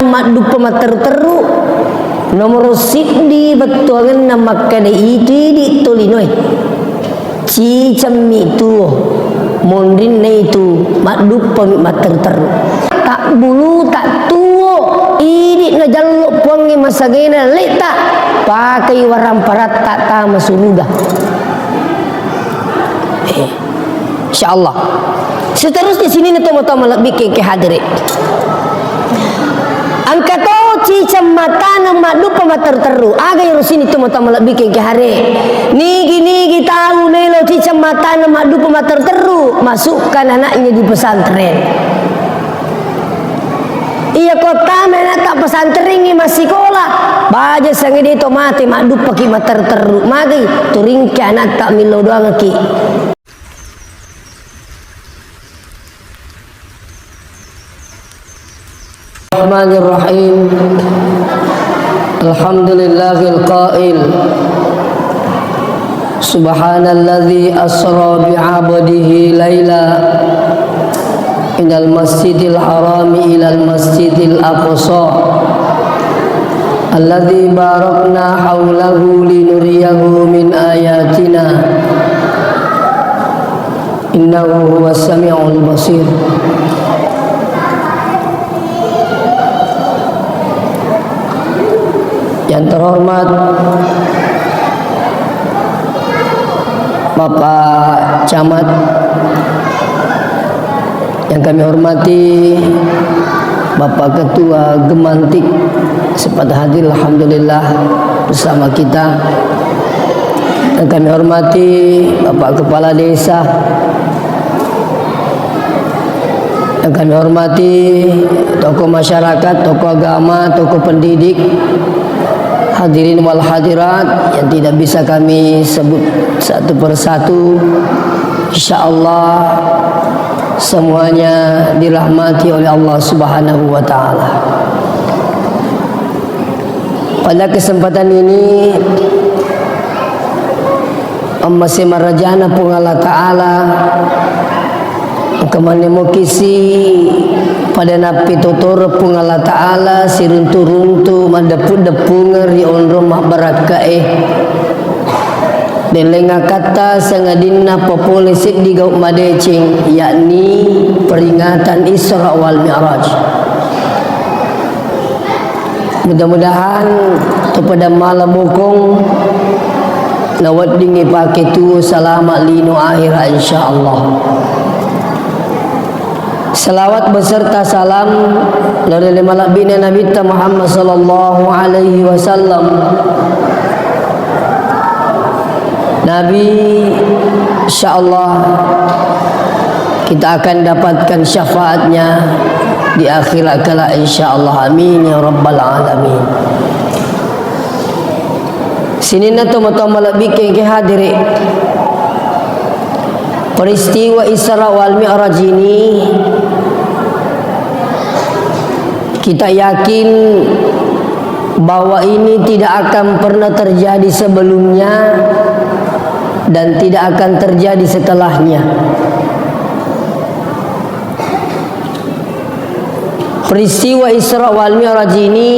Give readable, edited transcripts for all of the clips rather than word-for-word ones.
mak dupa mater-teru nomor siddi betuangan nama kade itu di tolinoi ci cemi tu mondrin ne itu mak dupa mater-teru tak bulu tak tuo ini ngajaluk puangi masagena leta pakai waram parat tak tama suruga. Insyaallah. Seterusnya sini nih tomo-tomo lebih ke hadirin. Angkato cicam mata nama dupa mater-teru. Aga yang sini tomo-tomo lebih ke hari. Nigi tahu nelo cicam mata nama dupa mater-teru. Masukkan anaknya di pesantren. Iya kota mana tak pesantren ini masih sekolah. Baja sange dia to mati mak dupa ki mater-teru. Magi turing ke anak tak milo doang ki. Bismillahirrahmanirrahim. Alhamdulillahil qail. Subhanalladzi asra bi'abdihi laila minal masjidil harami ilal masjidil aqsa alladzi barakna haulahu linuriyahu min ayatina innahu huwas samiul basir. Yang terhormat Bapak Camat, yang kami hormati Bapak Ketua Gemantik sempat hadir alhamdulillah bersama kita, dan kami hormati Bapak Kepala Desa, yang kami hormati tokoh masyarakat, tokoh agama, tokoh pendidik, hadirin wal hadirat yang tidak bisa kami sebut satu persatu. Insyaallah semuanya dirahmati oleh Allah Subhanahu wa taala. Pada kesempatan ini masih marajana pun Allah taala kemana mau kisi pada napi tutur pun Allah taala siruntu-runtu mandepun-depung ri on rumah barakae delenga kata sangadinna populisik di gau madecing, yakni peringatan Isra wal Mi'raj. Mudah-mudahan pada malam bukong nawat dingi pakai tu selamat lino akhir insyaallah. Salawat beserta salam dari malak bina Nabi Muhammad sallallahu alaihi wasallam. Nabi insyaallah kita akan dapatkan syafaatnya di akhirat kala insyaallah. Amin ya rabbal alamin. Sini na tomo-tomo lebih ke hadiri. Peristiwa Isra wal Mi'raj ini kita yakin bahwa ini tidak akan pernah terjadi sebelumnya dan tidak akan terjadi setelahnya. Peristiwa Isra wal Mi'raj ini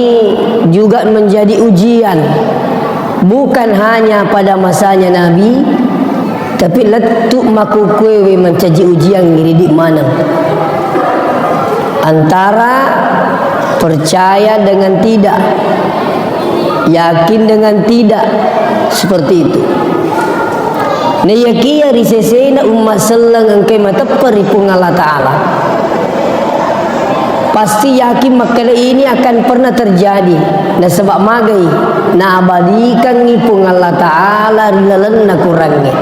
juga menjadi ujian bukan hanya pada masanya Nabi, tapi letuk maku kwewe mencaji ujian ngiri di mana antara percaya dengan tidak, yakin dengan tidak, seperti itu. Nah yakia risesena umat selang engkai mateperi pun Allah Ta'ala pasti yakin maka ini akan pernah terjadi. Nah sebab magai na abadikan ngipung Allah Ta'ala rilalan na kurangnya.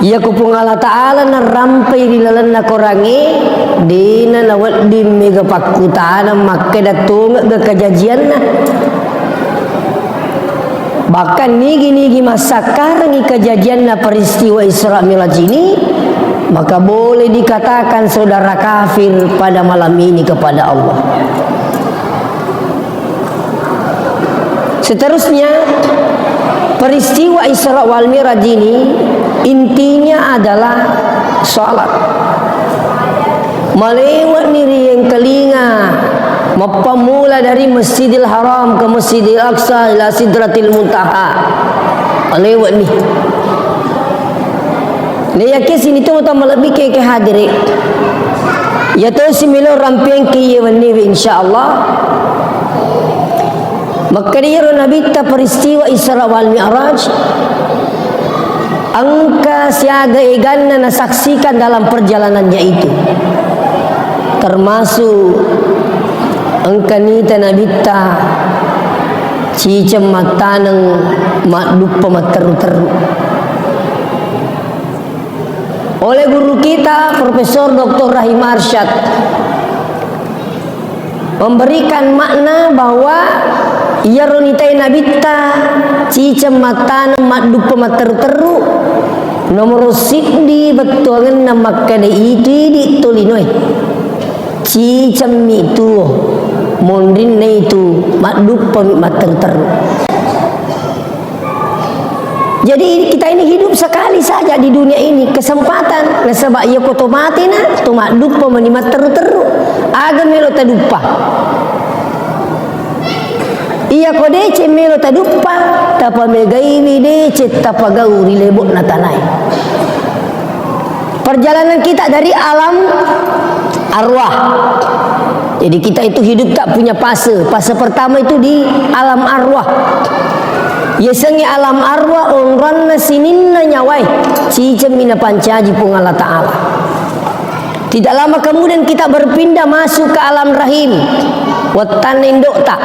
Ya kupung Allah Ta'ala na rampai rilalan na kurangi dina nawat di mega pakutana maka datung ke kajajian na. Bahkan nigi masakarang kejadian na peristiwa Isra Mi'raj ini, maka boleh dikatakan saudara kafir pada malam ini kepada Allah. Seterusnya peristiwa Isra wal Mi'raj ini intinya adalah salat. Melewat niri yang telinga Mula dari Masjidil Haram ke Masjidil Aqsa ila Sidratil Muntaha. Lewat ni. Dia yakin sini tu utama lebih ke hadir. Ya tu si milo rampian ke ye wani insyaallah. Maka dia Nabi ta peristiwa Isra wal Mi'raj. Angka siaga eganna nasaksikan dalam perjalanannya itu. Termasuk angka nita Nabi ta cicam mata nang makdupa materu-teru. Oleh guru kita Profesor Dr. Rahim Arsyad memberikan makna bahwa ia ronitai nabita cicam mata makdupa materu-teru nomor siddi betuangan nama kade itu di tolinoi cicam itu mondrin itu makdupa materu-teru. Jadi kita ini hidup sekali saja di dunia ini, kesempatan nasabak ia koto mati na tumak dupa menimat teru-teru agak melo tadupa ia kodece melo tadupa tapa megaiwi dece tapa gauri lebok na tanai. Perjalanan kita dari alam arwah, jadi kita itu hidup tak punya fase pertama itu di alam arwah. Yesengi alam arwah onranna sininna nyawai cicam mina pancaji pun Allah Ta'ala. Tidak lama kemudian kita berpindah masuk ke alam rahim watan indok tak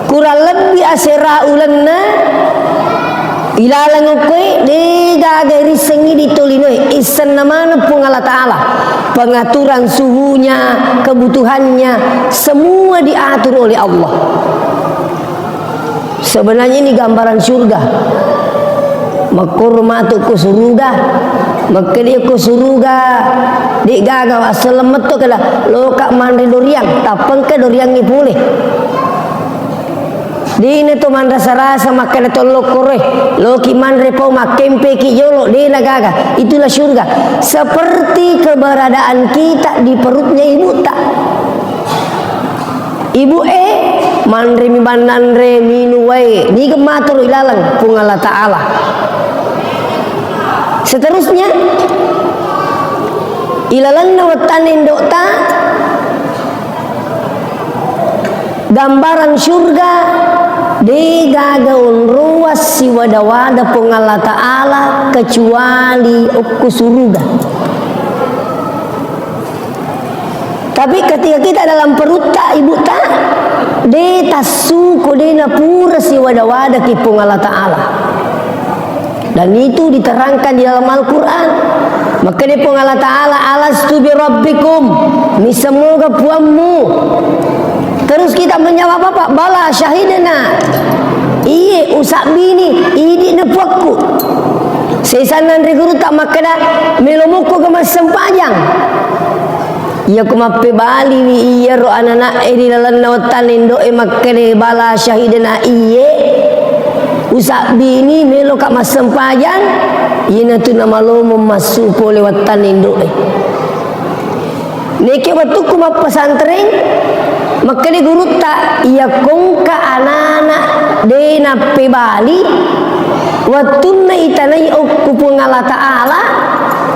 kurang lebih asera ulanna ilalang ukui digagari sengi ditulinoi isan namana pun Allah Ta'ala. Pengaturan suhunya, kebutuhannya semua diatur oleh Allah. Sebenarnya ini gambaran surga. Makurmatu ku surga, makanya ku surga. Di gaga asalamat tu kala loka mandri doriang, tapang ke doriang ni boleh. Di ni tu mandra sarasa makanya tu lokore, loki mandri pau makempe ki jolo di gaga. Itulah surga. Seperti keberadaan kita di perutnya ibu tak. Ibu mandre mi banandre minu wae ni gematur ilalang pung Allah Ta'ala. Seterusnya ilalanna watanin dokta gambaran surga digagaun ruas si wada-wada pung Allah Ta'ala kecuali ukku surga. Tapi ketika kita dalam perut tak ibu tak de tasuku de napura si wada-wada kipung Allah Ta'ala. Dan itu diterangkan di dalam Al-Quran. Maka dia pun Allah Ta'ala alastu bi rabbikum ni semoga puammu. Terus kita menjawab apa? Bala syahidana. Iye usak bini idi nepuakku. Sesanan reguru tak makada melomuku kemas sempajang. Ia kumape bali wi iya ro anak di dalam nawatan indo makade bala syahidana iye usak bini melo kak masempayan ina tu nama lo memasuk lewat tan indo neke waktu kumap pesantren makade guru tak ia kongka anak de nape bali waktu na itanai okupung Allah Ta'ala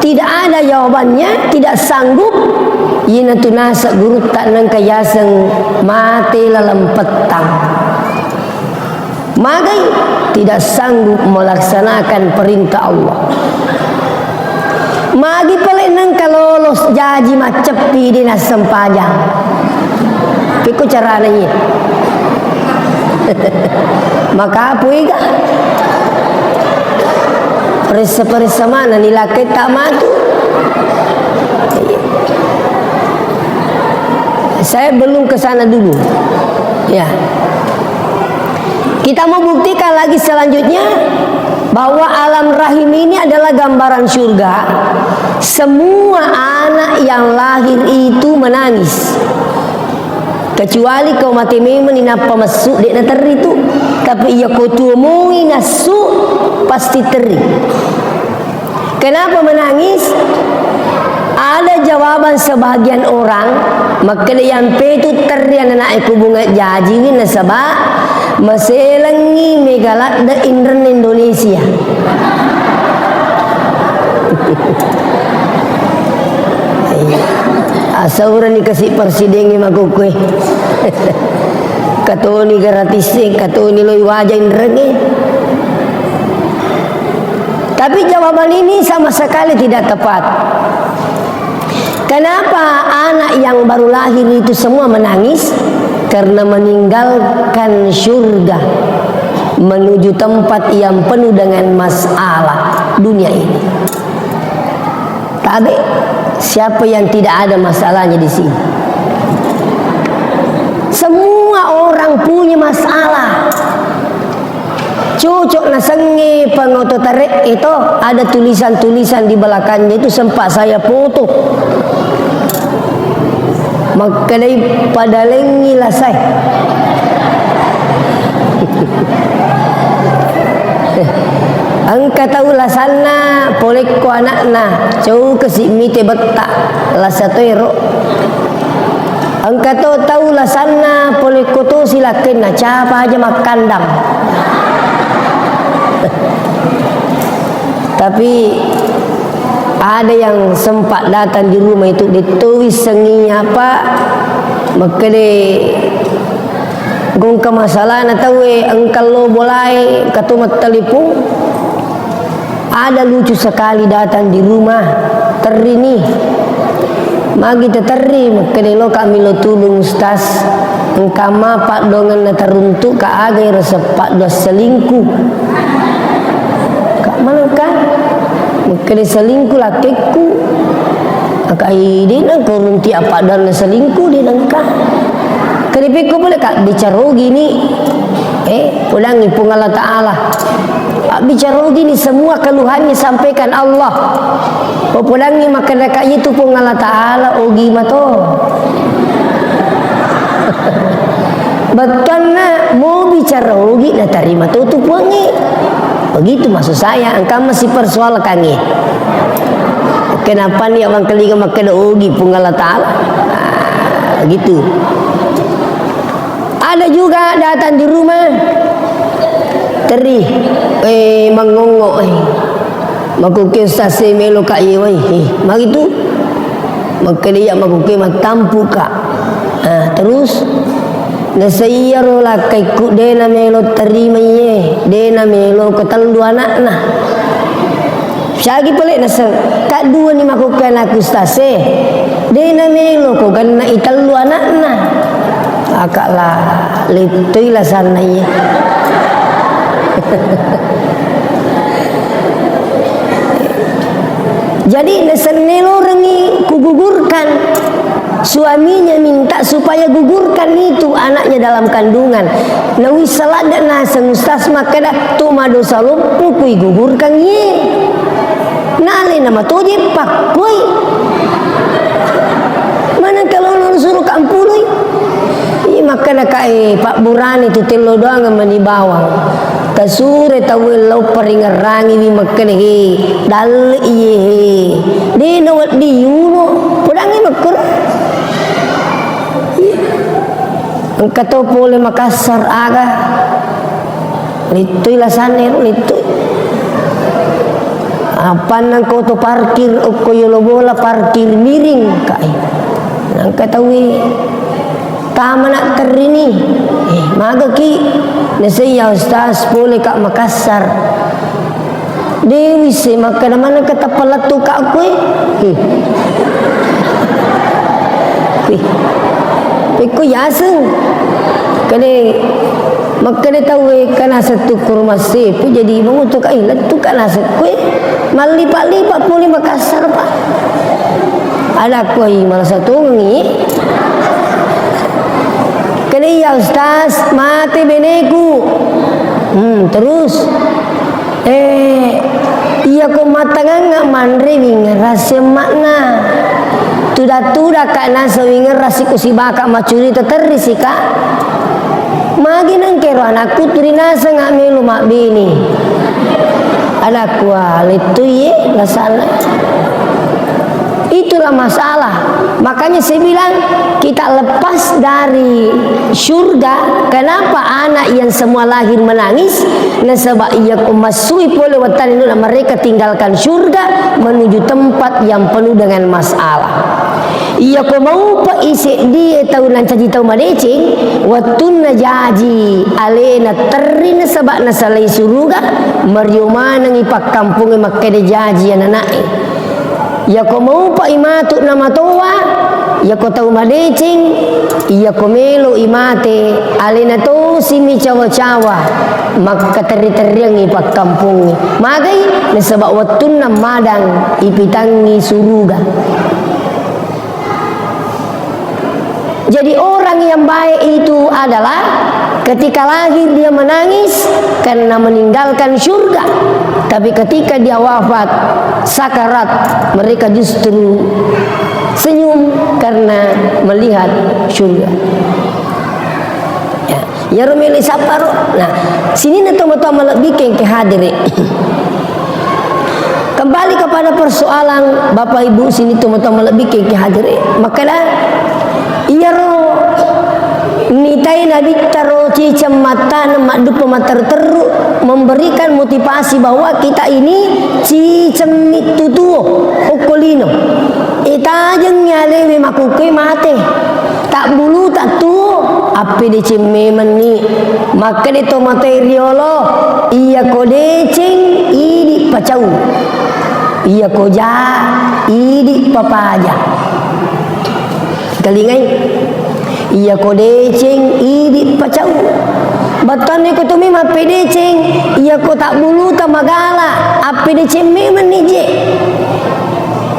tidak ada jawabannya, tidak sanggup. Ina tu nasa guru tak nang kayasang mati dalam petang. Magai tidak sanggup melaksanakan perintah Allah. Magi pala nang kalolos jaji macepi di nasam pajang. Kiko caranya ini. Maka apa iga? Perisa-perisa mana nilai tak matu. Saya belum ke sana dulu. Ya. Kita mau buktikan lagi selanjutnya bahwa alam rahim ini adalah gambaran surga. Semua anak yang lahir itu menangis. Kecuali kau mati memang napa masuk dek nateri itu. Tapi ia kau tuomoi nasu pasti teri. Kenapa menangis? Ada jawaban sebagian orang maka yang petu terian anak iku bunga jaji ni nasaba maselangi megalat da indran Indonesia. Asauran ni kasih presiden ni makukwe. Katoni gratis katoni loy wajah indran ni. Tapi jawaban ini sama sekali tidak tepat. Kenapa anak yang baru lahir itu semua menangis? Karena meninggalkan surga menuju tempat yang penuh dengan masalah dunia ini. Tapi siapa yang tidak ada masalahnya di sini? Semua orang punya masalah. Cocok nasengi pengoto tarik itu ada tulisan-tulisan di belakangnya itu sempat saya foto. Maka daripada lengi lah saya. Angka tahu lah sana polek ko anakna jauh ke si mite betak lah satu ero. Angka tahu lah sana polek ko tu silakan na capa aja makan dam. Tapi ada yang sempat datang di rumah itu ditulis senginya apa maka de gong ke masalah na tahu engkau lo boleh katumat telepon ada lucu sekali datang di rumah terini magi teteri maka de lo kami lo tulung ustaz engkau mapak dongan na teruntuk ka agai rasa pak dos selingkuh kak mana kan maka dia selingkuh lakiku maka dia nak kurunti apa dan selingkuh dia nangka keripiku boleh kak bicara gini pulangi pun Allah Ta'ala bicara gini semua keluhannya sampaikan Allah pulangi maka dekat itu pun Allah Ta'ala gimana tu bahkan mau bicara gini dah terima tu puangi. Begitu maksud saya, engkau masih persoal kange. Kenapa ni orang keliga makan ogi punggala ta'ala? Gitu. Ada juga datang di rumah teri, mengongok, makuke stase melo kak yewai, mari tu, maka dia makuke matampu kak. Terus. Nasaya rola kaiku dena melo terima ye dena melo ketal dua anak nah sagi pelik nasa kak dua ni makukan aku stase dena melo ko kan na ital dua anak nah akak lah letui lah sana ye jadi nasa nelo rengi kugugurkan suaminya minta supaya gugurkan itu anaknya dalam kandungan. Nawi salat dan nasa mustas maka dah tu madosa lupu kui gugurkan ye. Nale nama tu je pak kui. Mana kalau orang suruh kampului? Maka dah kai Pak Burani tu telo doang mani bawang. Kasure tahu lau peringerangi di makan he dal ye. Di nawat di yuno pudangi makur. Engkau boleh Makassar aga litui lah sana litui apa nang kau tu parkir koyolo bola parkir miring kai nang katawi tama nak terini maga ki nasaya ustaz boleh kak Makassar dewi se maka mana kata pelatu kak kue Iko yaseng, kene makanya tahu kana satu kurma sepu jadi mengutuk letu kana sekue malipat-lipat puli Makassar pak. Ada kue malah satu ngi. Kene ya ustaz mati beneku. Terus iya ko matangan ngak mandre winga rahasia makna. Tuda-tuda kak nasa winger rasiku si baka macuri teteri si kak magi nang kero anakku turi nasa ngak melu mak bini anakku itu ye nasala Itulah masalah. Makanya saya bilang kita lepas dari syurga. Kenapa anak yang semua lahir menangis? Nasabah ia kumasui pole watan itu mereka tinggalkan syurga menuju tempat yang penuh dengan masalah. Ia ko mau pa isi dia tahu nan caji tahu madecing waktu najaji alena terina sabak nasalai suruga mariuma nangi pak kampung makkede jaji anak. Ia ko mau pa imatu nama toa ia ko tahu madecing ia ko melo imate alena to simi cawa-cawa maka teri-teriangi pak kampung magai nasabak waktu namadang ipitangi suruga. Jadi orang yang baik itu adalah ketika lahir dia menangis karena meninggalkan syurga. Tapi ketika dia wafat sakarat mereka justru senyum karena melihat syurga. Ya rumeli saparo. Nah, sini natoma-toma bikin ke hadiri. Kembali kepada persoalan Bapak Ibu sini toma-toma bikin ke hadiri. Makalah iyaro nitai nabi taro cicam mata nama dupa mater teru memberikan motivasi bahwa kita ini cicam itu tuo okolino itajeng nyale makuke mate tak bulu tak tuo api deceme meni maka de to materiolo iya kodeceng idi pacau iya koja idi papaja kalingai iya ko deceng idi pacau batan ni ko tumi ma pedeceng iya ko tak bulu ta magala ape deceng me manije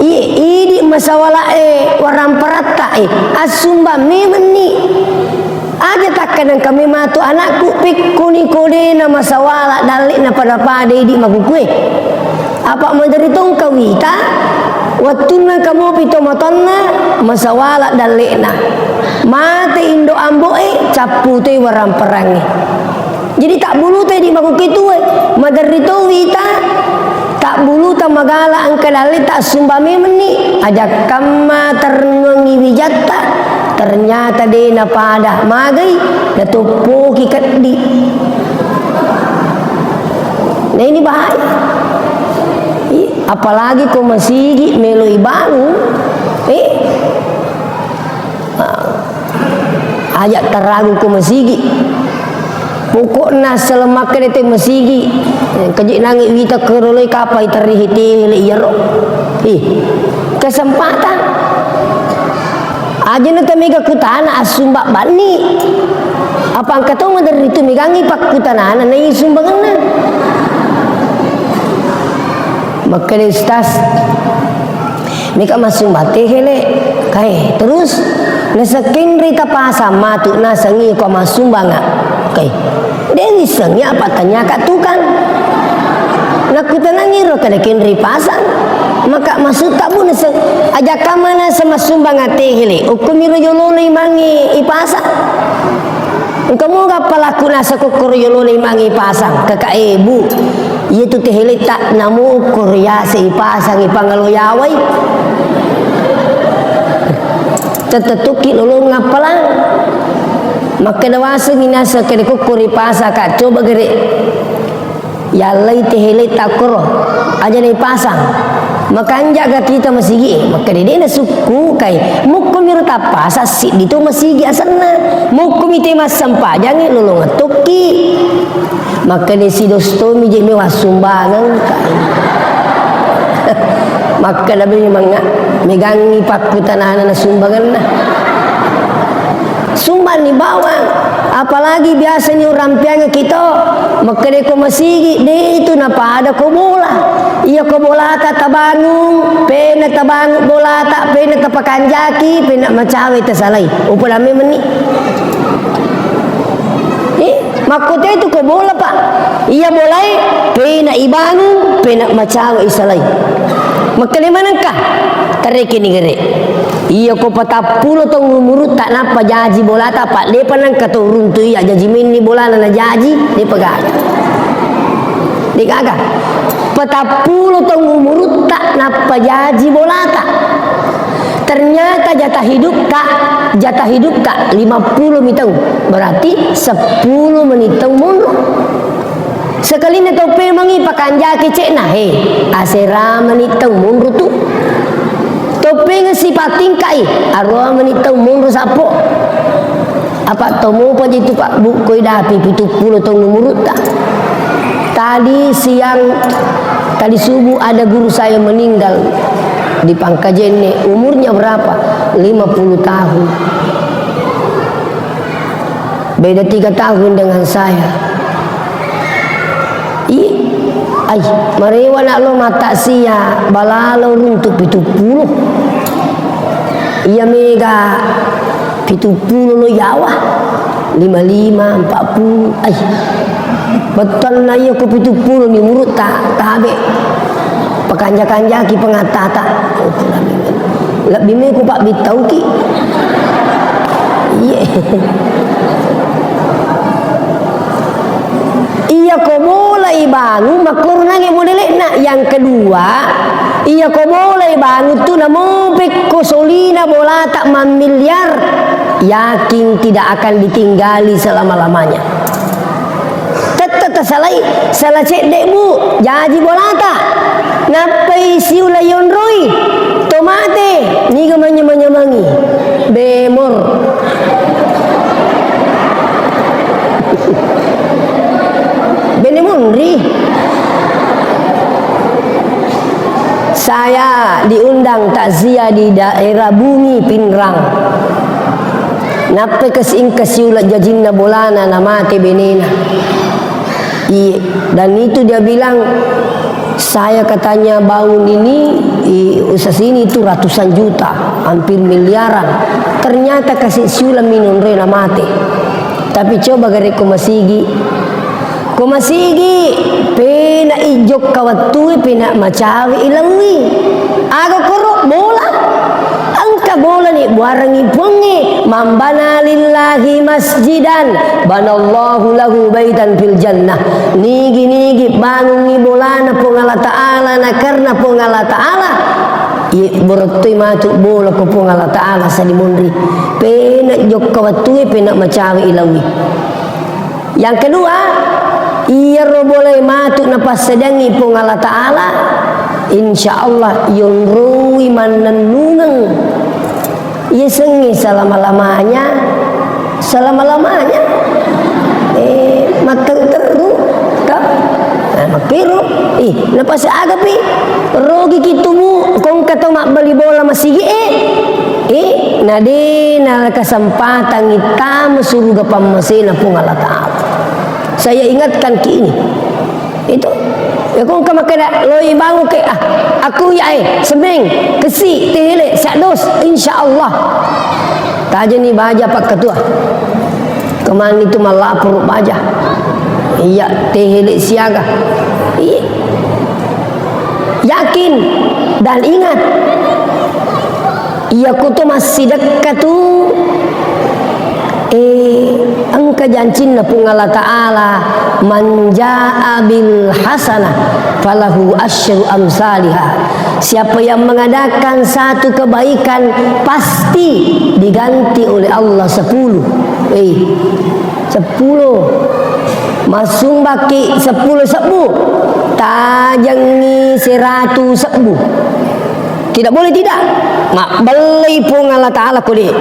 idi masawala waram parata asumba me mani aja takkan kami matu anakku pik kuni kode na masawala dalik na pada pade di magukue apa menderitong kawita waktu na kamu pito matonna masawala dalekna mate indo amboe capute waram perangi jadi tak bulu teh di maku kitu madarito wita tak bulu ta magala angka dalik tak sumbame meni ajak kamma ternungi wijatta ternyata dena pada magai datupuki keddi. Nah ini bahaya. Apalagi kau masih melo ibanu ajak teragu kau masih pokoknya selemak kete masih kejik nangi wita keroloi kapai terihiti iyaro kesempatan aja nata mega kutana asumba bani apa angkat tu dari itu megangi pak kutana na isumbangan maka destas mika masuk bate hele kai terus nasakin rita pasa matu nasangi ko masumbanga kai deni sangi apa tanya kat tukang nakutanangi ro kada kenri pasang maka masuk tabu nasang ajak kamana sama sumbanga te hele ukumi ro yolone mangi ipasa kamu ga palaku nasa kokor yolone mangi pasang kakak ibu itu tehele tak namu Korea seipasang ipangaloyaway tetetuki lolo ngapalang maka dawasa minasa kene kokori pasa ka coba gere yalai tehele takoro aja nih pasang maka jaga kita masigi maka dede na suku kai mukum miru tapasa si itu masigi asana mukum ite mas sampajangi lolo ngatuki maka de sidostomi je mewah sumbangan kai maka dabi megangi pakutanahan na sumbangan na sumban ni bawang apalagi biasanya orang pianga kita maka de ko masigi de itu napa ada ko bola iya ko bola ta tabangung pena tabangung bola ta pena tapakanjaki pena macawe ta salai upalame meni makote itu ko bola pak iya bolai pena ibangung pena macawe isalai maka di manakah tareke ni gere iya ko patapulo tong umurut tak napa jaji bola ta pak de panang katurun tu iya jaji minni bola na jaji de pagaga de gaga patapulo tong umurut tak napa jaji bola ta Ternyata jatah hidup kak 50 mitau, berarti 10 menitau mundur. Sekali na tope mangi pakanja kecek nah asera menitau mundur tu. Tope ngesi pating kai arwah menitau mundur sapo. Apa tomo pa itu Pak Bu koi dapi 70 tahun umur tak. Tadi subuh ada guru saya meninggal di Pangkajene, umurnya berapa? 50 tahun. Beda 3 tahun dengan saya. Marewa nak lo mata sia balalo runtuk 70. Ia mega 70 lo yawa 55 40. Betul na iyo ko 70 ni murut tabe. Pakanja-kanja ki pengatata. Lebih me ko Pak bitau ki. Iya ko mulai bangun maklur nange modele nak. Yang kedua, iya ko mulai bangun tu namo peko solina bola tak miliar, yakin tidak akan ditinggali selama-lamanya. Tetap salah cek dek Bu, jadi bola tak. Napai siula yonroi tomate ni gamanya-manyamangi bemor. Benemunri. Saya diundang takziah di daerah Bumi Pinrang. Nape kesing kesiula jajinna bolana namate benena. Dan itu dia bilang, saya katanya bangun ini usaha sini itu ratusan juta, hampir miliaran. Ternyata kasih siula minun rena mate. Tapi coba gare komasigi pena ijok kawatui pena macawi ilawi aga korok bola angka bola ni buarangi pungi mambana lillahi masjidan banallahu lahu baitan fil jannah nigi bangungi bola na pongala ta'ala na karena pongala ta'ala berarti matu bola ko pongala ta'ala sa dimundri pena jok kawatui pena macawi ilawi. Yang kedua, iya ro boleh matu napas sedangi pong Allah Ta'ala, insyaallah yung ruwi mananungang iya sengi selama-lamanya matang teru tak makiru napas agapi rogi kitumu kong katong beli bola masigi nade na kesempatan kita surga pamasina pong Allah Ta'ala. Saya ingatkan ki ini itu ya kung kamakana loy bangu ke aku ya semeng kesi tele sados insyaallah taja ni baja Pak Ketua kemarin itu malapur baja iya tele siaga iya yakin dan ingat iya kutu masih dekat tu angka jancinna pung Allah Ta'ala man jaa bil hasanah falahu asyru amsalihah. Siapa yang mengadakan satu kebaikan pasti diganti oleh Allah 10. 10 masung baki 10 sebu tajangi 100 sebu. Tidak boleh tidak mak beli pung Allah Ta'ala kode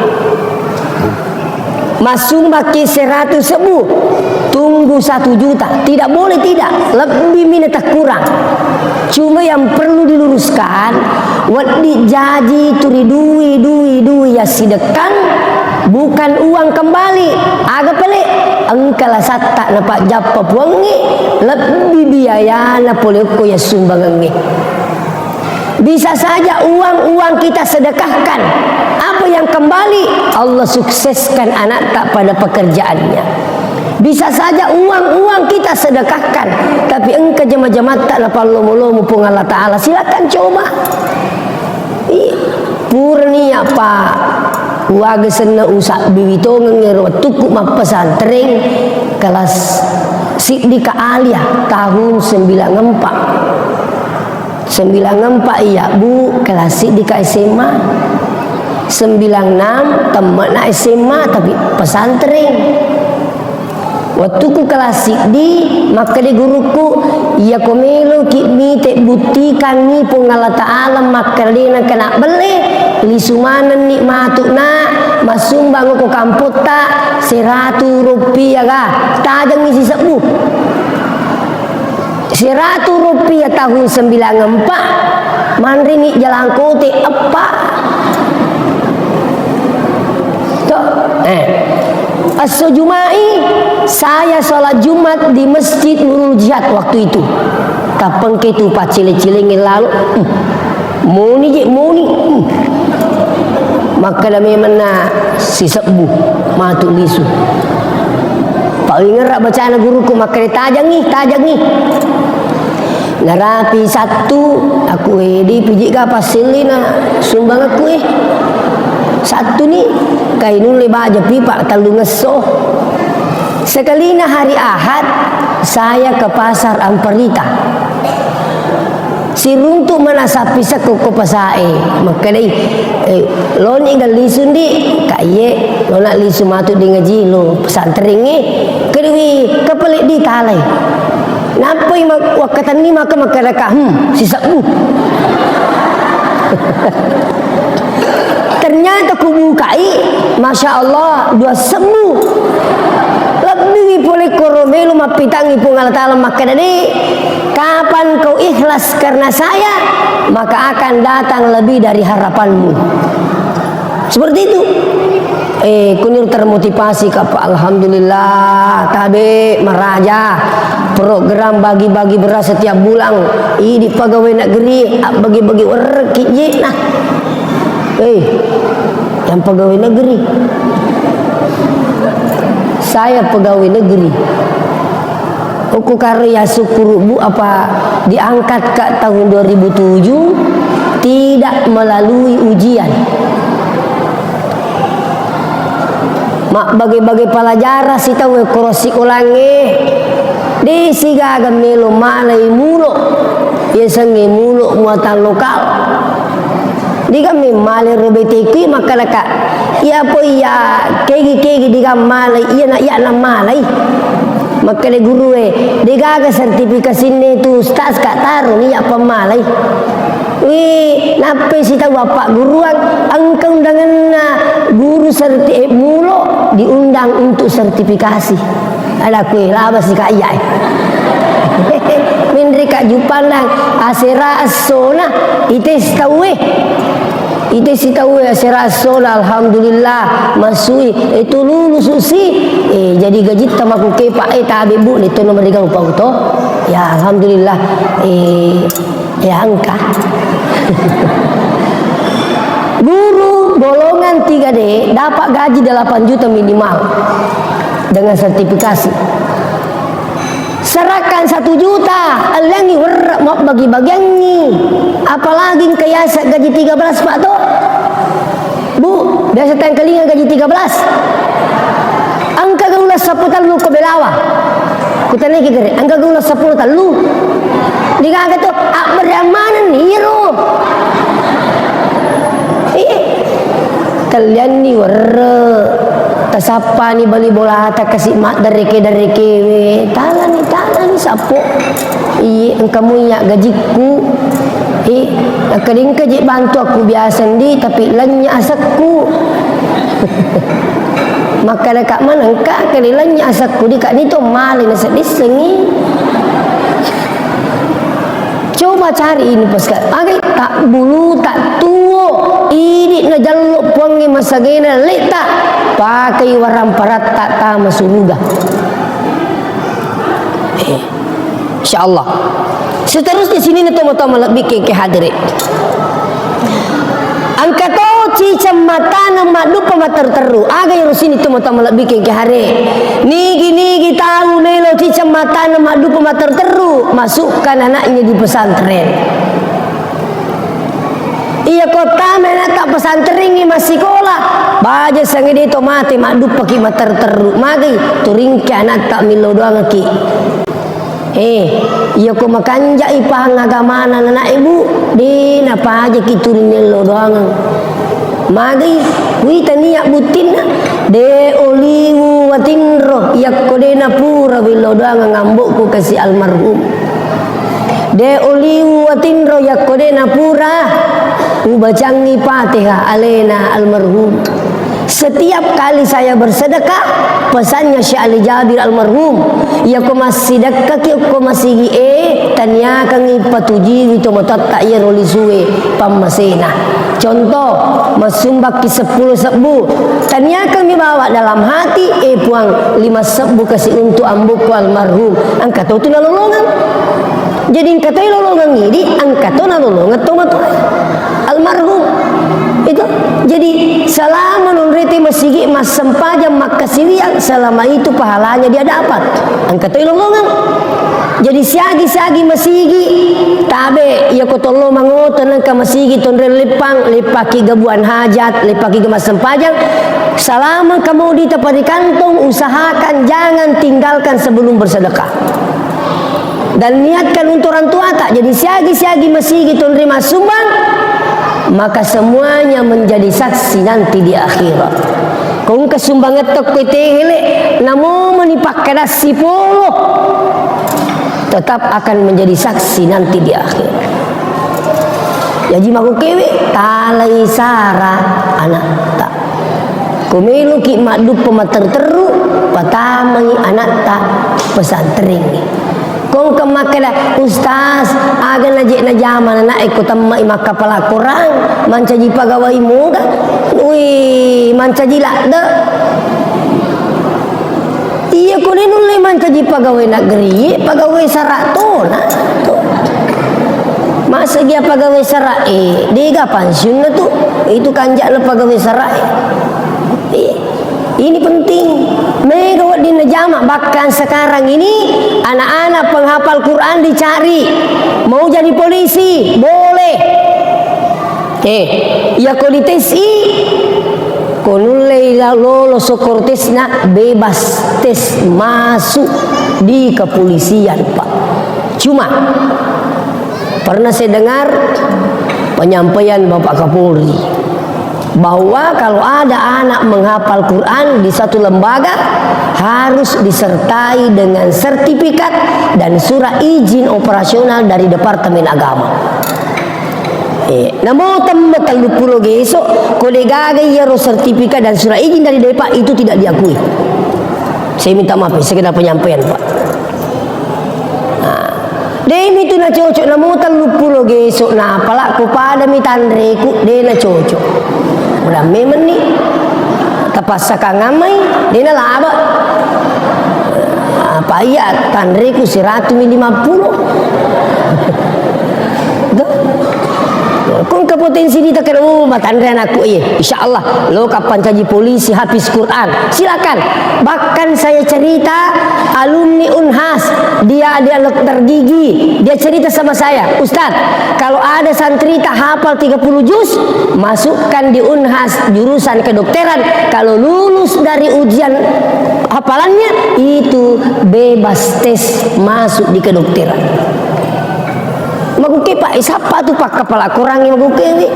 masuk baki 100 sebu tunggu 1 juta. Tidak boleh tidak, lebih minta kurang. Cuma yang perlu diluruskan wadi jaji turi dui ya sidekan bukan uang kembali agak pelik engkala satta napak japa puangi lebih biaya na poleko ya sumbangangi. Bisa saja uang kita sedekahkan, apa yang kembali Allah sukseskan anak tak pada pekerjaannya. Bisa saja uang kita sedekahkan, tapi engkau jemaah tak dapat lomo-lomo pun Allah Ta'ala. Silakan coba. Purni apa? Waga sena usak biwito ngero tuku map pesantren kelas Sidika Alia tahun 94 iya Bu kelas Sidika SMA 96 teman SMA tapi pesantren. Waktu ku kelas di maka di guruku ya komelo kimi te buktikan ni pengala ta'ala maka dina kena beli li sumanan ni matuna masumbang ko kamput ta 100 rupiah ga tajang isi sebu 100 rupiah tahun 94 mandri ni jalan kote apa to As-Jumai saya sholat Jumat di Masjid Nurul Jihad waktu itu. Kapeng ke tu pak cile-cilingin lalu. Muni. Maka dah memang si sebu matuk lisu. Pak ingat bacaan guruku maka dia tajang ni. Narapi satu aku di pijik ka pasilina sumbang aku satu ni kainun leba aja pipa talu ngesoh. Sekali na hari Ahad saya ke pasar Amperita. Si runtuk mana sapi sakoko pasae. Maka dai lo ni lisun di kaye lo nak lisu matu di ngaji lo pesantren ni kedui kepelik di talai. Nampai wakatan ni maka raka si sabu. Ternyata ku bukai, masya Allah 2 sebu. Lebih boleh koromelu mapitangi pungal talam maka dari kapan kau ikhlas karena saya maka akan datang lebih dari harapanmu. Seperti itu. Kunir termotivasi kapa alhamdulillah tabe meraja program bagi-bagi beras setiap bulan di pegawai negeri bagi-bagi rezeki nah. Yang pegawai negeri saya pegawai negeri aku karya syukur bu apa diangkat ke tahun 2007 tidak melalui ujian mak bagai-bagai pelajaran si tahu korosi ulangi di siga melo malai mulo ya sange mulo muatan lokal di kami malai robeteki maka laka ya apa ya kegi di kami malai iya nak ya nak malai maka le guru digaga sertifikasi ni tu ustaz kat taruh ni apa malai napa si tahu bapak guruan engkau dengan guru mulo diundang untuk sertifikasi ada kue laba si kak iya mindri kak jupandang asera asona ite si tahu asera asona alhamdulillah masui itu lulus usi jadi gaji tamaku kepa tabe bu itu nomor 3 lupa uto ya alhamdulillah ya angka guru golongan 3D dapat gaji 8 juta minimal dengan sertifikasi. Serahkan 1 juta alangi mau bagi-bagian ni apalagi kayasa gaji 13 pak tu bu biasa tang kelinga gaji 13 angka gaulah 10 talu ke belawa kutane ke gere angka gaulah 10 talu digaga tu beramanan hero kalian ni tasapa ni bali bola ta kasih mak dareke talan ni sapo engkamu ya gajiku kadang kerja bantu aku biasa di tapi lanya asakku maka dekat mana kak kali lanya asakku di kak ni tu malin sedih sengi coba cari ini pasal agai tak bulu tak tuo ini najaluk puangi masagena leta pakai warang parat tak tama suruga insyaallah seterusnya sini toma-toma lebih ke hadirin angka to cicam mata nama dupa mater-teru aga yang sini toma-toma lebih ke hari nigi tahu melo cicam mata nama dupa mater-teru masukkan anaknya di pesantren iya kota mana tak pesantren ni masih sekolah baja sange di tomate mak dupa ki mater-teru magi turing ke anak tak milo doang ki iya ko makanja ipang agamana anak ibu di napa aja ki turing lo doang Magi wi tania butin de oliwu watinro yakodena pura wiloda ngambuk ku kasih almarhum. De oliwu watinro yakodena pura ubacangi Fatihah alena almarhum. Setiap kali saya bersedekah, pesannya Syekh Ali Jabir almarhum, ya ko masidakka ki ko masigi tanya kang ipatuji itu motot tak ya roli suwe pamasena. Contoh masumbak ki 10 sebu, tanya kang dibawa dalam hati puang 5 sebu kasih untuk ambuku almarhum. Angkat tu lolongan. Jadi angkat lolongan ini, angkat lolongan tu almarhum. Itu jadi selama nunriti masigi mas sempajam maka siwiang selama itu pahalanya dia dapat. Angkat lolongan. Jadi siagi masigi tabe ya ko tolong mangoton ka masigi tonre lipang lipaki gabuan hajat lipaki gemas sempajang. Selama kamu di tempat di kantong, usahakan jangan tinggalkan sebelum bersedekah. Dan niatkan untuk orang tua tak. Jadi siagi masigi tonre masumbang, maka semuanya menjadi saksi nanti di akhirat. Kung kasumbangat tok petele namo menipakkan sipolo tetap akan menjadi saksi nanti di akhirat. Jadi maku kewe talai sara anak tak. Kumelu ki maduk pemater teru patamai anak tak pesantren. Kung kemakada ustaz agan najek na zaman anak ikut tamai maka pala kurang mancaji pagawai muda. Ui mancaji lakda. Iya ko ni nulai mancaji pagawai negeri, pagawai saratona. Masa dia pegawai sarai, dia pensiun na tu. Itu kanjak na pegawai sarai. Ini penting. Megawat di najama. Bahkan sekarang ini anak-anak penghafal Quran dicari. Mau jadi polisi, boleh. Ya ko di TSI, konulai lolos sokortesna bebas tes masuk di kepolisian, Pak. Cuma pernah saya dengar penyampaian Bapak Kapolri bahwa kalau ada anak menghafal Quran di satu lembaga harus disertai dengan sertifikat dan surat izin operasional dari Departemen Agama. Namun tempat lupulo geso kode gagai ya sertifikat dan surat izin dari Depa itu tidak diakui. Saya minta maaf sekedar penyampaian, Pak. Demi tu na cocok na mutal lupulo gesok na pala ko pada mitandreku de na cocok. Udah memang ni tapas sakangamai de na laba. Apa iya tandreku 150. Kung kepotensi di tak kena matandre anakku insyaallah lo kapan kaji polisi habis Quran silakan. Bahkan saya cerita alumni Unhas, dia dokter gigi, dia cerita sama saya, Ustaz, kalau ada santri tak hafal 30 juz masukkan di Unhas jurusan kedokteran, kalau lulus dari ujian hafalannya itu bebas tes masuk di kedokteran. Maguke Pak, siapa tu Pak kepala kurang yang maguke ni?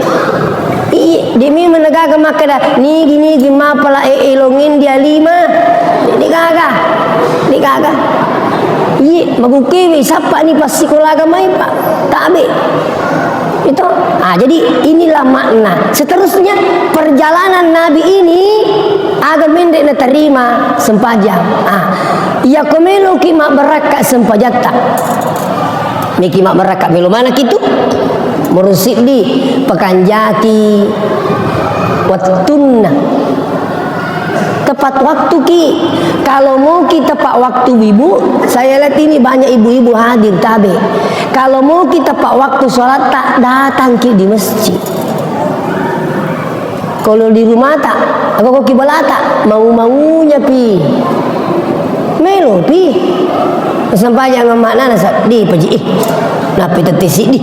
Demi menegak makada ni gini gimana pala elongin dia 5 ni kagak. Maguke siapa ni pas sekolah agama Pak? Tak ambil. Itu. Jadi inilah makna. Seterusnya perjalanan Nabi ini agak mendek na terima sempajang. Ya komelo ki mak berakat sempajata. Niki mak merakak belum mana gitu merusit di pekanjaki watunna tepat waktu ki. Kalau mau kita tepat waktu ibu, saya lihat ini banyak ibu-ibu hadir tabe. Kalau mau kita tepat waktu sholat tak datang ki di masjid. Kalau di rumah tak, aku ki balata mau-maunya pi melo pi. Sampai jangan makna nasab di paji napi tetisi di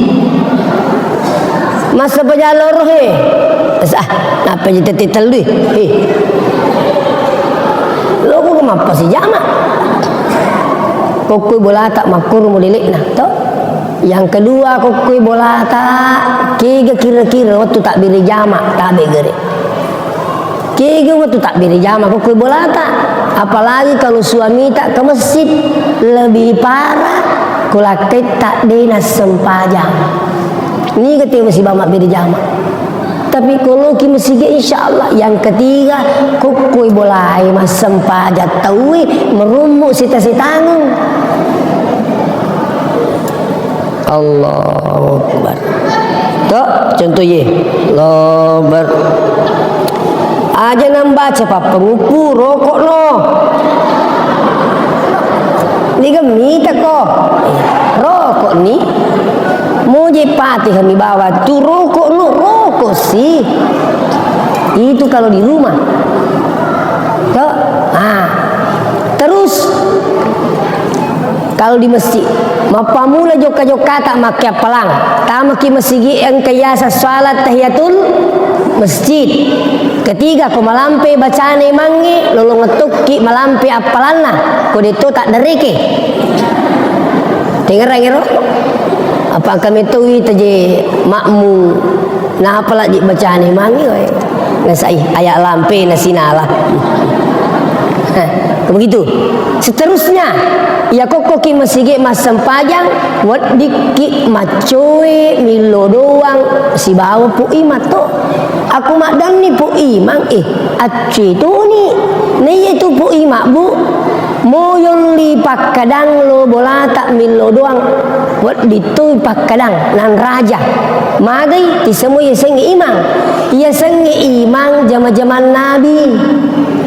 masa pajalor napi teti telu lo kok ngapa sih jama kokoi bola tak makur mudilik nah toh. Yang kedua kokoi bola tak kira-kira waktu tak beri jama tak begere Kega waktu tak beri jama kok kue bola tak. Apalagi kalau suami tak ke masjid lebih parah. Kulakai tak dinas sempajang. Ini ketika masih bamak beri jama. Tapi kalau kita masih insya Allah. Yang ketiga kok kue bola mas sempajat tahu merumuk sita-sita tanggung. Allahu Akbar. Tak contoh ye. Allahu Akbar. Aja nambah cepat pengupu rokok no. Ni gemi tak ko. Rokok ni. Mau je pati kami bawa tu rokok no rokok sih. Itu kalau di rumah. Tak. Terus kalau di masjid, mapamula joka-joka tak makai pelang. Tak makai masjid yang kayasa salat tahiyatul masjid. Ketiga ko malampe bacane mangi lolo ngetukki malampe apalanna ko dito tak dereke. Dengar apa kami tuh taje makmu nah apalah di bacane mangi we. Nasai ayak lampe nasinala. Begitu. Seterusnya ya kokoki masige mas sempajang wat diki macoe milo doang si bawa pu imato. Aku mak dan ni pu imang aci tu ni itu pu imak bu moyon li pak kadang lo bola tak milo doang wat ditu pak kadang nan raja magai ti semua ya sengi imang zaman-zaman nabi.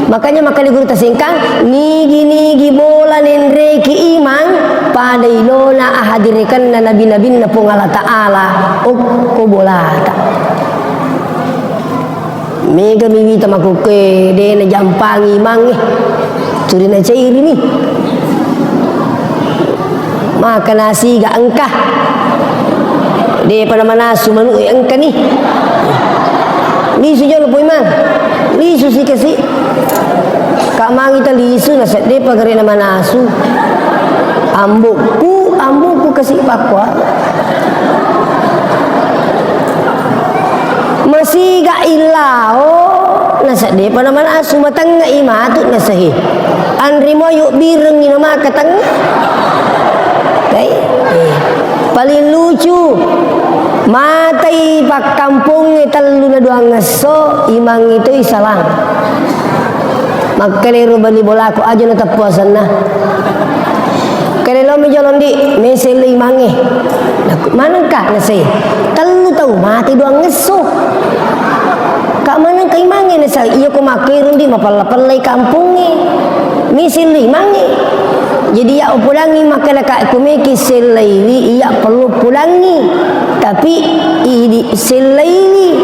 Makanya di guru tasingkang nigi bola nendre ki imang pada ilona ahadirikan na nabi-nabi na pungala ta'ala ko bola ta. Mega miwita makuke de na jampang imang turi na cairi ni. Maka nasi ga angkah. De pada mana sumanu angka ni. Lisu jalo po imang. Lisu si kasi. Kak mangi ta lisu na sa de pagare na manasu. Ambuku kasi pakwa. Masih ga ilao nasa de pa naman asu matang nga imatut na sahi. Andri mo yuk bireng ina makatang. Paling lucu matai pak kampung telu na doang ngeso imang itu isalang. Makalero bani bola ko aja na tapuasan na. Kalelo mi jalon di mesel imange. Manang ka na say. Telu tahu mati doang ngeso. Kak manang ka imange na say iyo ko makiron di mapalapalay kampungnya. Mesel imange. Jadi ya pulangi maka nak kumiki selaili iya perlu pulangi. Tapi ini selaili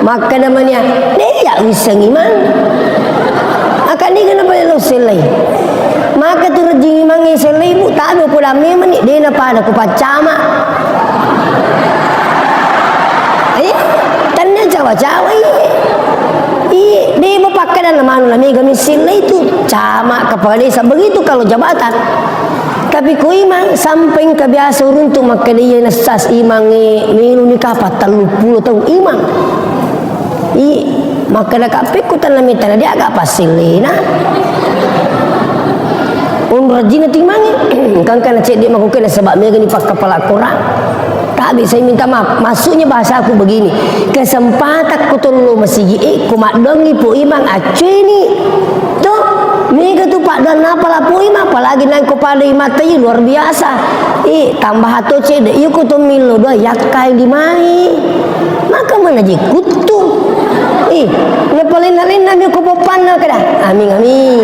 maka namanya dia bisa ngimang. Akan ni kenapa lo selai? Maka tu rejing mangi selai bu tak ada pula memang ni dia napa ada kupacama. Tanya cawa-cawa dia berpakai dalam mana mega selai tu cama kepala desa begitu kalau jabatan. Tapi ku imang sampai kebiasa runtuh maka dia nasas imang melu ni kapat 30 tahun imang. Maka nak pikutan lamitan dia agak pasilina. Rajin timangi kan cek dia makukan sebab mereka ni pak kepala Quran. Tak bisa minta maaf. Maksudnya bahasa aku begini. Kesempatan ku tolu masih ku mak dongi pu imang aceh ni. Tuh mereka tu pak dan apalah pu imang apalagi nang ku pada imatai luar biasa. Tambah atau cek deh ieu ku tu milo doa yakai di mai. Maka mana je kutu. Nepalin-palin nabi ku popana kada. Amin.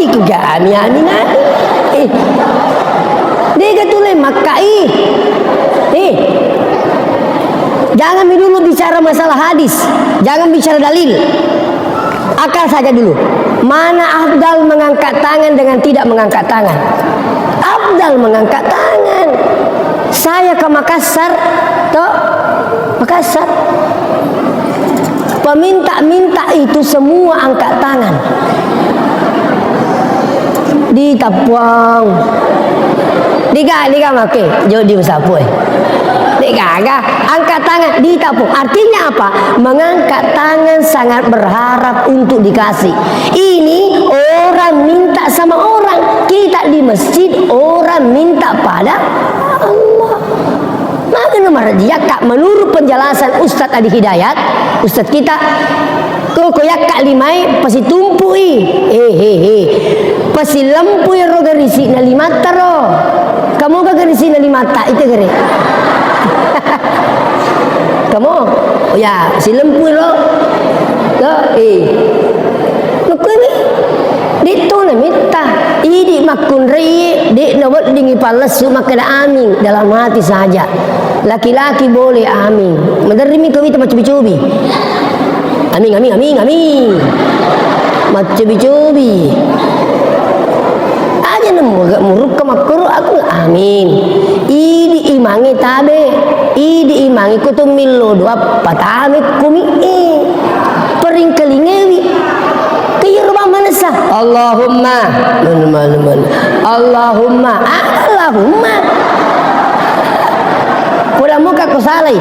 Iki ga amin. Dia katulai makai. Jangan dulu bicara masalah hadis, jangan bicara dalil. Akal saja dulu. Mana afdal mengangkat tangan dengan tidak mengangkat tangan? Afdal mengangkat tangan. Saya ke Makassar, Makassar. Peminta-minta itu semua angkat tangan. ditapuang. Diga make jadi usapu Diga angkat tangan ditapung. Artinya apa? Mengangkat tangan sangat berharap untuk dikasih. Ini orang minta sama orang. Kita di masjid orang minta pada Allah. Maka nomor dia kak menurut penjelasan Ustadz Adi Hidayat, Ustadz kita kok kak limai pasti tumpui pasti lampu ya roga risi na limata ro kamu gak risi na limata itu gere kamu oh ya si lampu ro Maka ni dito na minta idi makun rei di nawat dingi palasu maka da amin dalam hati saja. Laki-laki boleh amin. Menerimi kami tempat cubi-cubi. Amin amin amin amin. Macam cubi-cubi. Aja nemu gak muruk ke makro aku amin. Idi imangi tabe. Idi imangi kutumilo dua patame kumi pering kelingewi. Kaya rumah mana sah? Allahumma Allahumma Allahumma. Pula muka ku salai.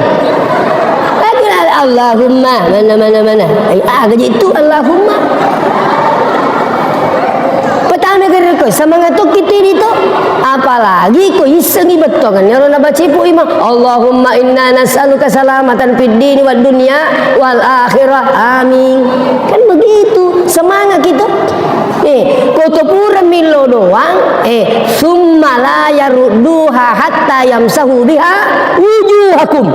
Lagi Allahumma mana. Gaji itu Allahumma. Petang negara ko semangat tu kita itu. Apalagi ko isengi betul kan. Yang nak baca ibu imam. Allahumma inna nas'aluka salamatan fid din wad dunya wal akhirah. Amin. Kan begitu semangat kita. Koto pura milo doang. Summa la yarudduha hatta yamsahu biha wujuhakum.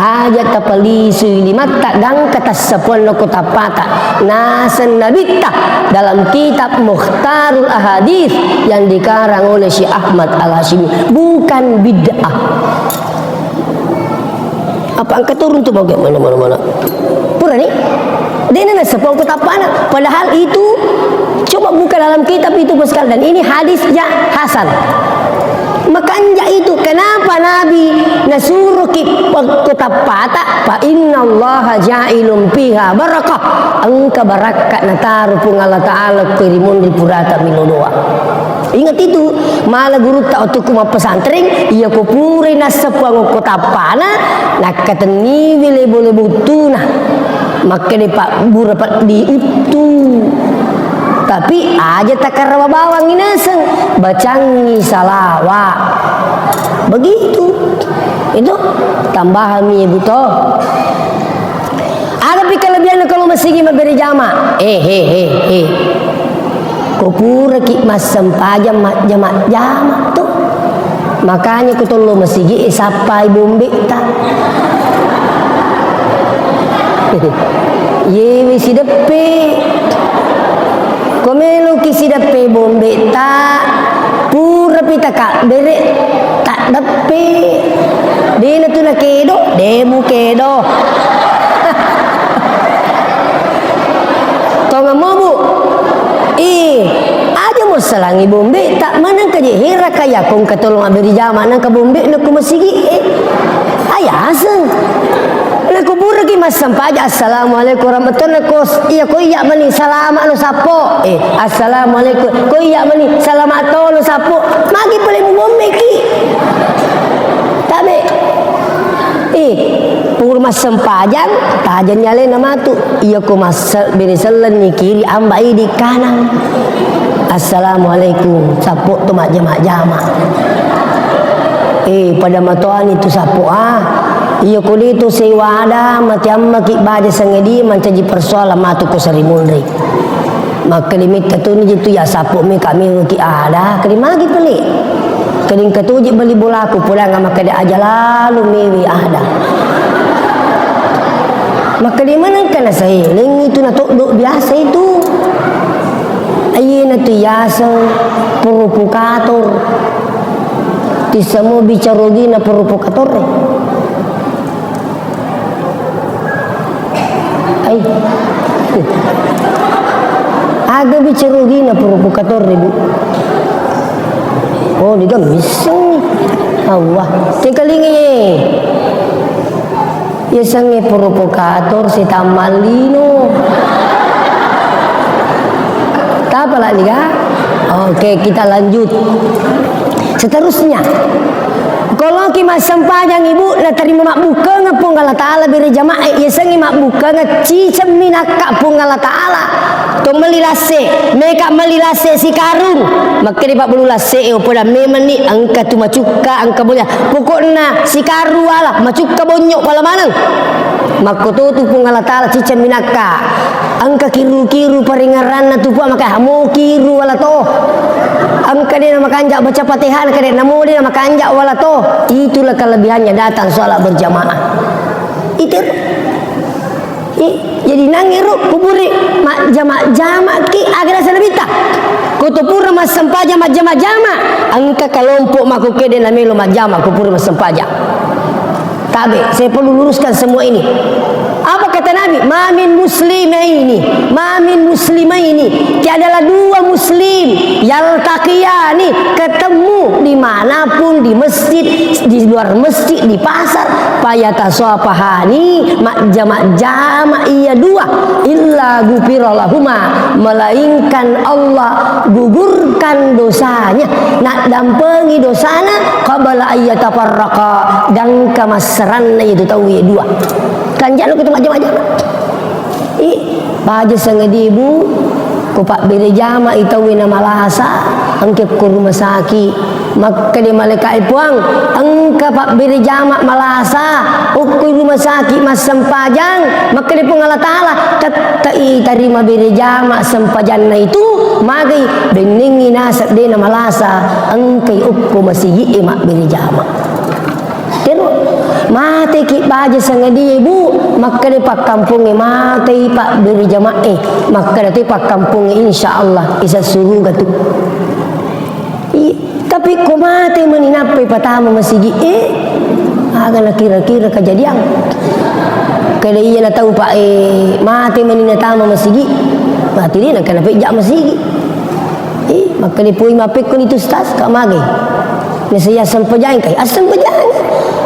Aja tapalisi limata gang kata sepon kota pata nasan nabita dalam kitab Mukhtarul Ahadits yang dikarang oleh Syekh Ahmad Al-Hashimi, bukan bid'ah. Apa angkat turun tu bagaimana mana pura ni dia nak sepon kota pana, padahal itu coba buka dalam kitab itu sekali, dan ini hadisnya hasan. Makanya itu kenapa Nabi nasuruh kota pata fa innallaha ja'ilum fiha barakah, angka barakat nataru pun Allah Ta'ala kirimun di purata minodoa. Ingat itu malah guru tak untuk kuma pesantren ia ko pure nasepuang kota pana nak kateni bile boleh butuna maka di pak burapat diutu. Tapi aja takar bawang inaseng bacangi salawat begitu itu tambahan mie buto. Ada pi kelebihan kalau masih memberi jama kupura ki masam pajam jama tuh makanya kutolo masih sapai bombe tak ye wisi depe komelo kisi dape bombe tak pura pita kak bere tak dape dina tu na kedo demu kedo tonga mobu aja mo salangi bombe tak mana kaje hera kaya kong katolong aberi jama nang ka bombe na kumasigi ayasan na kubura ki masampaja assalamualaikum warahmatullahi wabarakatuh. Iya ko iya mani salamat lo sapo assalamualaikum ko iya mani salamat lo sapo magi pale mo bombe ki tabe pur masampajan tajan nyale nama tu iya ko masal berisalan ni kiri ambai di kanan assalamualaikum sapo tu mak jama pada matoan itu sapo iya kuli itu sewa ada macam makik baja sengedi mancaji persoalan matu ko sarimundri maka limit tu ni jitu ya sapo mi kami ki ada kelima lagi pelik keling ketuji beli bola aku pulang maka dia aja lalu miwi ada maka di mana kana sahiling itu na tok biasa itu ayina tu yasa provokator di semua bicarogi na provokator aga bicarogi na provokator ibu. Oh dia bisa ni Allah tekalingi ya sange provokator si tamalino tak apa lah ni kah Oke, kita lanjut. Seterusnya, kalau kita sempajang ibu nak terima makbuka ngapung Allah Taala beri jamaah ya sengi makbuka ngacicam minaka pung Allah Taala to melilase mereka melilase si karung maka dia perlu lase pada memang ni angka tu macuka angka boleh pokokna si karu ala macuka bonyok pala manang maka tu pung Allah Taala cicam minaka angka kiru-kiru paringaran tu puak maka mau kiru wala to angka dia nama kanjak baca Fatihah angka dia namo dia nama kanjak wala to itulah kelebihannya datang sholat berjamaah itu jadi nangiru kuburi mak jamak ki agar sanabita kutupura mas sempaja mak jamak angka kelompok maku kede namelo mak jamak kupura mas sempaja tabe saya perlu luruskan semua ini. Apa kata Nabi? Mamin muslimaini tiadalah dua muslim yaltaqiyani ketemu dimanapun di masjid di luar masjid di pasar fayatasafahani jamak iya dua illa gufirallahuma melainkan Allah gugurkan dosanya nak dampengi dosana qabla ayyatafarraqa dan kamasranna itu tahu ya dua kan jangan kita macam-macam. Baja sangadi ibu, ko pak bere jama itawi na malasa, angke ko rumah sakit, maka dia malaikat puang, angka pak bere jama malasa, ukui rumah sakit mas sempajang, maka dia pun Allah Taala tatai tarima bere jama sempajang na itu, magai beningi nasab dia na malasa, angke ukku masih mak bere jama. Mati ki baja sangadi ibu maka di pak kampungnya mati pak beri jamaah maka nanti pak kampungnya insyaallah isa suruh gatu tapi ko mati meninapai pertama masih agak kira-kira kejadian kalau iya na tahu pak mati meninatama masih mati dia nak kena pejak masih maka di pui mapik kun itu stas kak mage nasiya sempajang kai asam pajang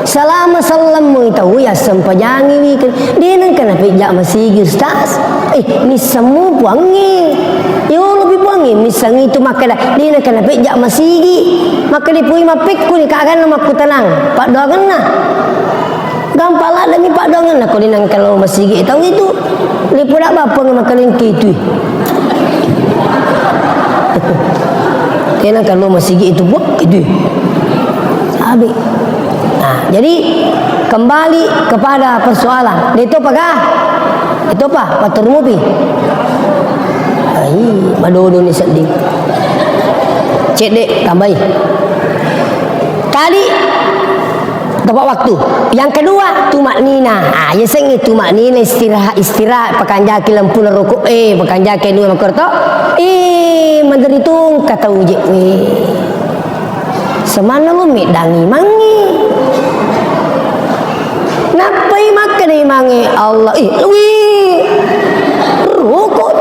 selama salamu itu ya sempajangi wikin dia nang kena pijak masih ustaz ni semua buangi yo lebih buangi misang itu maka dia nang kena pijak masih maka dia pui mapik ku ni kagan nama ku tenang pak doangan nah gampala demi pak doangan nah ku nang kalau masih tahu itu lipu dak bapa ngamakan kitu dia nang kalau masih itu buat itu habis. Nah, jadi kembali kepada persoalan. Itu apakah? Itu apa? Patur mubi. Ai, madodo ni sedih. Cek dek tambahi. Tadi tepat waktu. Yang kedua tumaknina. Ya sing tumaknina istirahat pakanjaki lampu rukuk pakanjaki nu makorto. Manderitung kata uji. Semana lu medangi mangi. Napai makan ni mangi Allah. Rukun.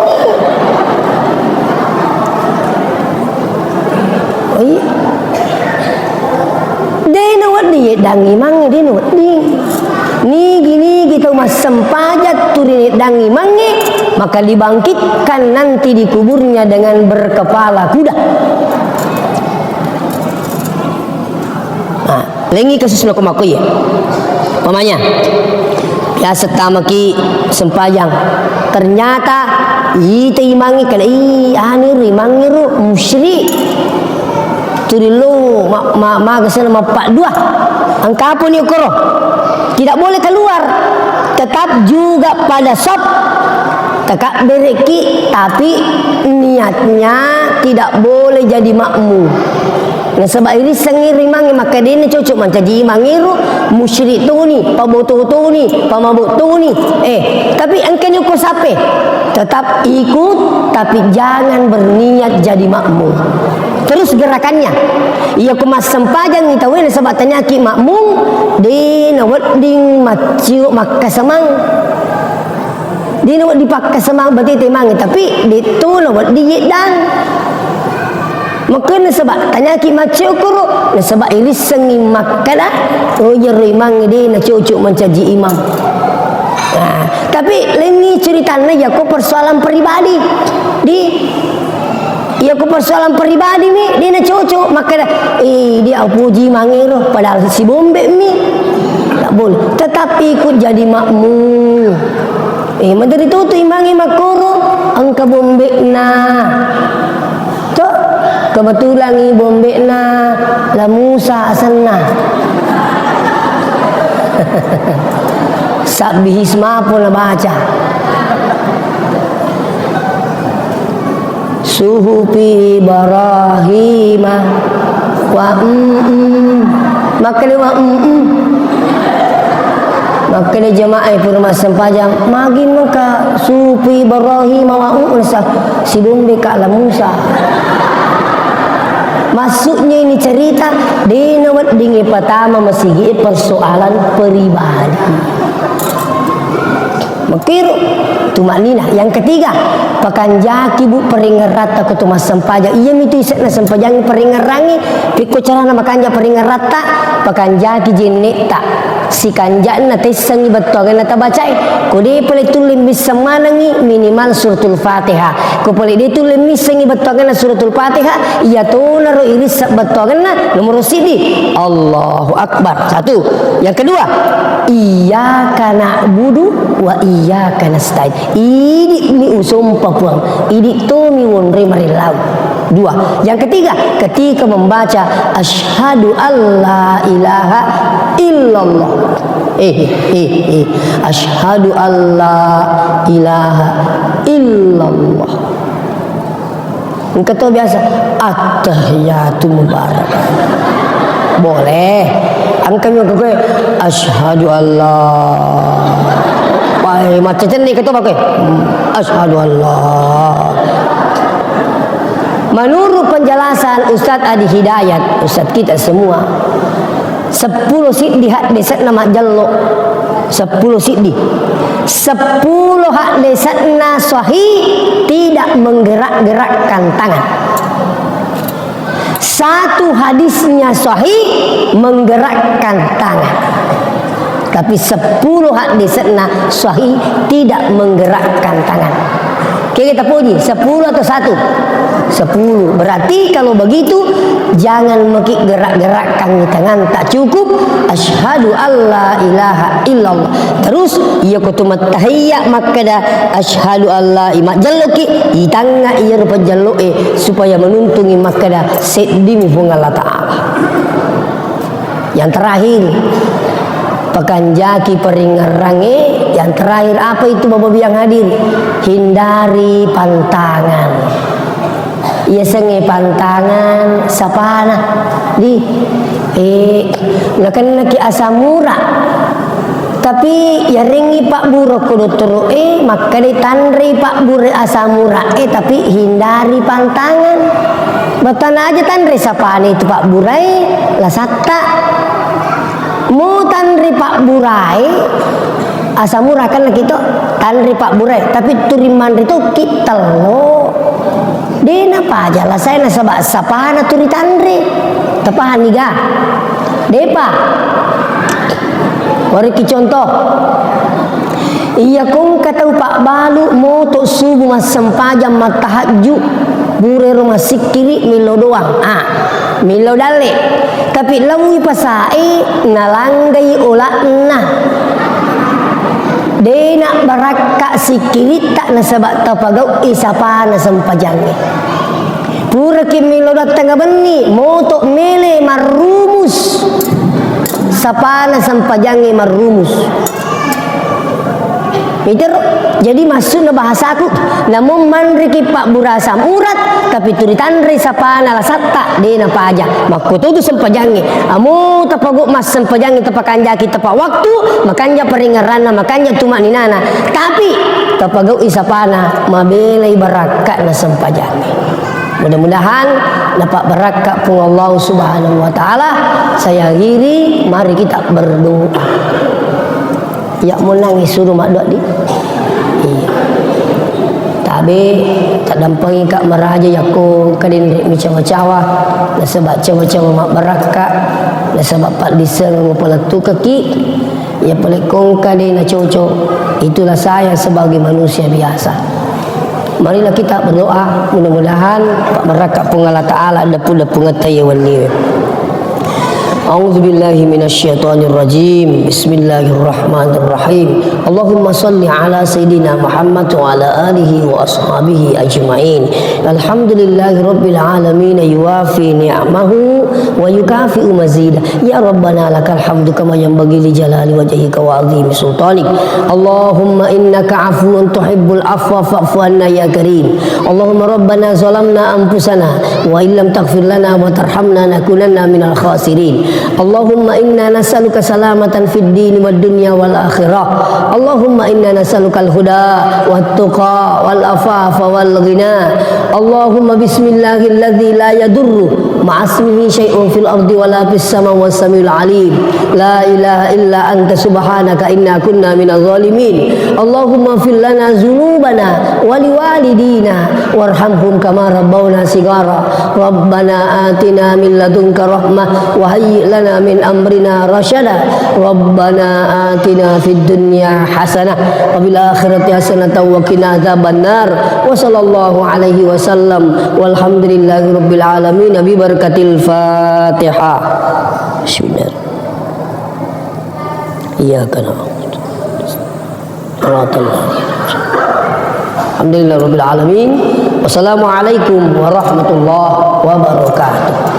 Dia nak dia dangi mangi dia nak dia. Ni gini kita mas sempajat turin dangi mangi maka dibangkitkan nanti di kuburnya dengan berkepala kuda. Lengi kasus nak maku ya. Pamanya. Biasa tamaki sempajang. Ternyata ite imangi kala imangi ru musyrik. Turilo magasana mapak dua. Angka pun ukoro. Tidak boleh keluar. Tetap juga pada sop. Tekak bereki tapi niatnya tidak boleh jadi makmum. Nah sebab ini sengiri mangi maka dia ni cocok macam jadi mangiru musyrik tu ni paboto tu ni pamabuk tu ni tapi engkau nyukur sape tetap ikut tapi jangan berniat jadi makmum terus gerakannya ia kemas sempajang ni tahu ni sebab tanya ki makmum dia nak wedding maciu maka semang dia nak dipakai semang berarti temangi tapi dia tu nak wedding dan maka sebab tanya ki macam ukur sebab ini sengi makada rimang dia nak cucuk mencaji imam tapi ini ceritanya ya kok persoalan pribadi di Ia ku persoalan pribadi mi, dia nak cocok maka dia puji mangiro padahal si bombe mi. Tak boleh. Tetapi ikut jadi makmum. Menteri tu imangi makoro angka bombe na. Cok kebetulan ni bombe na la Musa asana. Sabbihisma pun baca. Suhufi Ibrahim wa maka dia maka dia jemaah purma sempajang magi maka suhufi Ibrahim wa si bombe ka la Musa. Maksudnya ini cerita di nawat dingi pertama masih persoalan pribadi. Makiru tumanina. Yang ketiga, pakanjaki bu peringerata kutuma sempaja. Iya mitu isakna sempajangi peringerangi. Piko carana makanja peringerata pakanjaki jenekta. Si kanjana tesangi betuagan nata bacai. Kode pale tulim bisa manangi minimal suratul Fatihah. Ko pale dia tulim misangi betuagan suratul Fatihah. Iya tona ro iris betuagan nomor sidi. Allahu Akbar. Satu. Yang kedua, iyyaka na'budu wa iyyaka nasta'in. Ini mi usum papuang. Ini to mi wonre marilau. Dua. Yang ketiga, ketika membaca asyhadu alla ilaha illallah. Asyhadu alla ilaha illallah. Engkau biasa at-tahiyatu mubarakah. Boleh. Angkanya ke asyhadu alla. Wah, macam ni kata pakai. Asyhadu alla. Menurut penjelasan Ustaz Adi Hidayat, Ustaz kita semua, 10 siddi hak desat nama jallo. 10 siddi. 10 hak desatna sahih tidak menggerak-gerakkan tangan. 1 hadisnya sahih menggerakkan tangan. Tapi 10 hak desatna sahih tidak menggerakkan tangan. Kita puji 10 atau 1? 10. Berarti kalau begitu jangan mekik gerak-gerakkan tangan tak cukup. Asyhadu alla ilaha illallah. Terus ia kutumat tahiyya maka dah asyhadu alla imak jalloki itanga ia rupa jalloe supaya menuntungi maka dah sedimi Allah Ta'ala. Yang terakhir pakanjaki peringerange. Yang terakhir apa itu Bapak yang hadir? Hindari pantangan. Ia senge pantangan sapana di nakan ki asamura. Tapi ya ringi Pak Buro kudu turu maka ditandri Pak Buro asamura tapi hindari pantangan. Batana aja tandri sapana itu Pak Burai la satta. Mau tandri Pak Burai asamura kan kita tandri Pak Burai tapi turiman itu kita lo. Dena pa aja lah saya nasabak sapana turi tandri tepahan niga depa wariki contoh iya kong kata Pak Balu moto subuh mas sempajam matahaju bure rumah sikiri milo doang milo dale tapi lawi pasai nalanggai ulakna dena baraka sikiri tak nasabak tapagau isapa nasampajangi pura kimilo datang beni moto mele marumus sapana sampajangi marumus itu jadi masuk na bahasa aku namun manriki Pak Burasa murat tapi turitanri sapana lasatta dena paja makuto tu sampajangi amu tapaguk mas sampajangi tapakanjaki tapa waktu makanya peringarana makanya tumak ninana tapi tapaguk isapana mabelai barakat na sampajangi. Mudah-mudahan dapat berkat pun Allah Subhanahu wa taala. Saya akhiri, mari kita berdoa. Ya mau nangis suruh mak doa di. Iya. Tapi tak dampangi kak meraja yaku kadin mi cawa-cawa. Na sebab cawa-cawa mak berkat. Na sebab pak diseng ngopala tu kaki. Ya pelekong kadin na cocok. Itulah saya sebagai manusia biasa. marilah kita berdoa mudah-mudahan Pak Baraka pengala Ta'ala ada pula pengetahuan ni. A'udzubillahi minasyaitonirrajim. Bismillahirrahmanirrahim. Allahumma salli ala Sayyidina Muhammad wa ala alihi wa ashabihi ajma'in. Alhamdulillahi rabbil alamin yuwafi ni'amahu wa yukafi'u mazida. Ya Rabbana lakal hamdu kama yanbaghi li jalali wajhika wa 'azimi sultanik. Allahumma innaka 'afuwun tuhibbul 'afwa fa'fu 'anna ya karim. Allahumma rabbana zalamna anfusana wa illam taghfir lana wa tarhamna nakunanna minal khasirin. Allahumma inna nas'aluka salamatan fid dini wad dunya wal akhirah. Allahumma inna nas'aluka al huda wat tuqa wal afafa wal ghina. Allahumma bismillahilladzi la yadurru ma'asmihi syai'un fil ardi wala fis sama was samiul alim. La ilaha illa anta subhanaka inna kunna minaz zalimin. Allahumma fil lana dzunubana wa liwalidina warhamhum kama rabbawna sigara. Rabbana atina min ladunka rahmah wa hayyi lana min amrina rasyada. Rabbana atina fid dunya hasanah wa bil akhirati hasanah wa qina adzabannar. Wa sallallahu alaihi wasallam walhamdulillahi rabbil alamin bi barakatil Fatihah. Bismillah. Iyyaka na'budu wa iyyaka nasta'in. Alhamdulillah rabbil alamin. Wassalamualaikum warahmatullahi wabarakatuh.